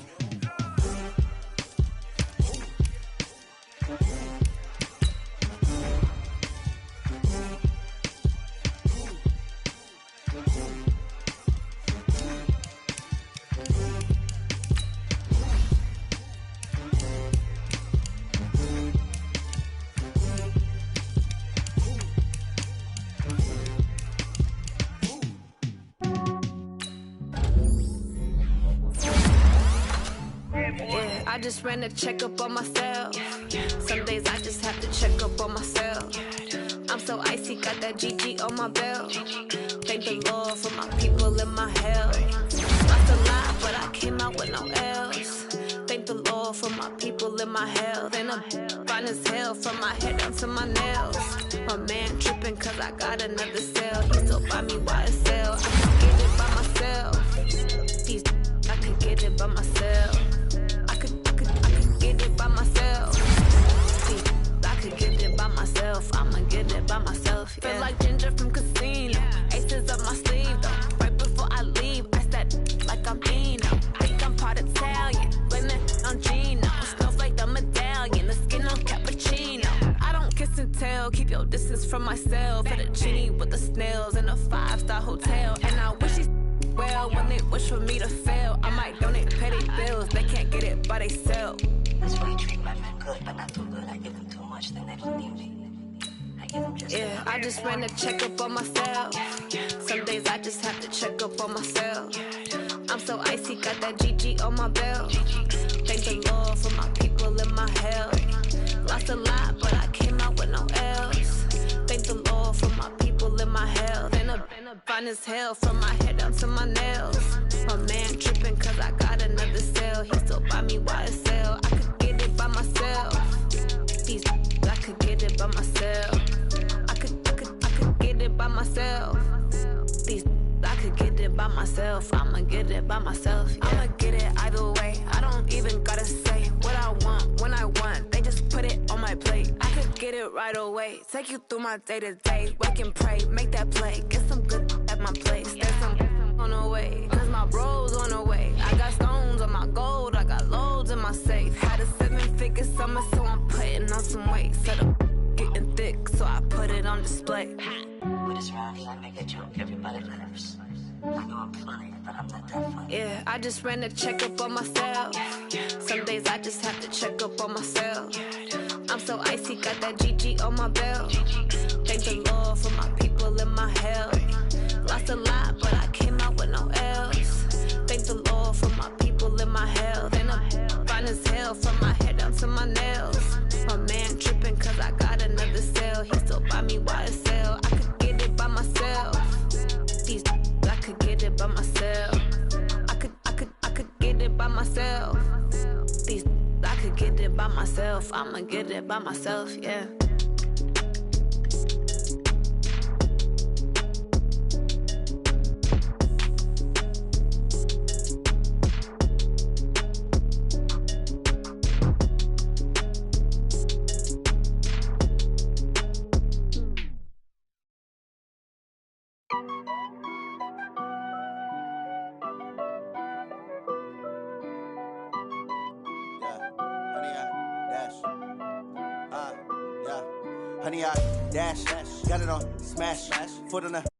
[SPEAKER 8] I just ran a checkup on myself. Some days I just have to check up on myself. I'm so icy, got that GG on my belt. Thank the Lord for my people in my health. Lost a lot, but I came out with no L's. Thank the Lord for my people in my health. And I'm fine as hell from my head down to my nails. My man tripping cause I got another cell. He still buy me YSL. I could get it by myself. These I could get it by myself. I could get it by myself. I could get it by myself. I'ma get it by myself. Yeah. Feel like Ginger from Casino. Aces up my sleeve though. Right before I leave, I said like I'm Dino. Think I'm part Italian. Blending on Gino. Smells like the medallion. The skin on cappuccino. I don't kiss and tell. Keep your distance from myself. Fettuccine with the snails in a 5-star hotel. And I wish these well when they wish for me to fail. I might donate petty bills. They can't get it by themselves.
[SPEAKER 9] That's why you treat my men good, but not too good. I give them too much, then they believe me. I give them just
[SPEAKER 8] yeah, I just ran a checkup on myself. Some days I just have to check up on myself. I'm so icy, got that GG on my belt. Thank the Lord for my people in my health. Lost a lot, but I came out with no L's. Thank the Lord for my people in my health. And I'm fine as hell from my head down to my nails. My man tripping cause I got another cell. He still buy me YSL. I could get it by myself. These I could get it by myself. I could get it by myself. by myself. I'ma get it by myself. Yeah. I'ma get it either way. I don't even gotta say what I want when I want. They just put it on my plate. I could get it right away. Take you through my day to day. Wake and pray, make that play. Get some good at my place. There's some on the way. Cause my bro's on the way. I got stones on my gold. I got loads in my safe. Had a 7-figure summer, so I'm putting on some weight. Set up getting thick, so I put it on display.
[SPEAKER 9] With this round here, I make it joke everybody laughs. I know I'm funny, but I'm not that funny.
[SPEAKER 8] Yeah, I just ran a checkup on myself. Some days I just have to check up on myself. I'm so icy, got that GG on my belt. Thank the Lord for my people in my health. Lost a lot, but I came out with no L's. Thank the Lord for my people in my health. And I'm fine as hell from my head down to my nails. My man tripping cause I got another sale. He still buy me YSL. I could get it by myself. These I could get it by myself. I could get it by myself. These I could get it by myself. I'ma get it by myself, yeah.
[SPEAKER 10] Honey, I dash, got it on smash, foot on the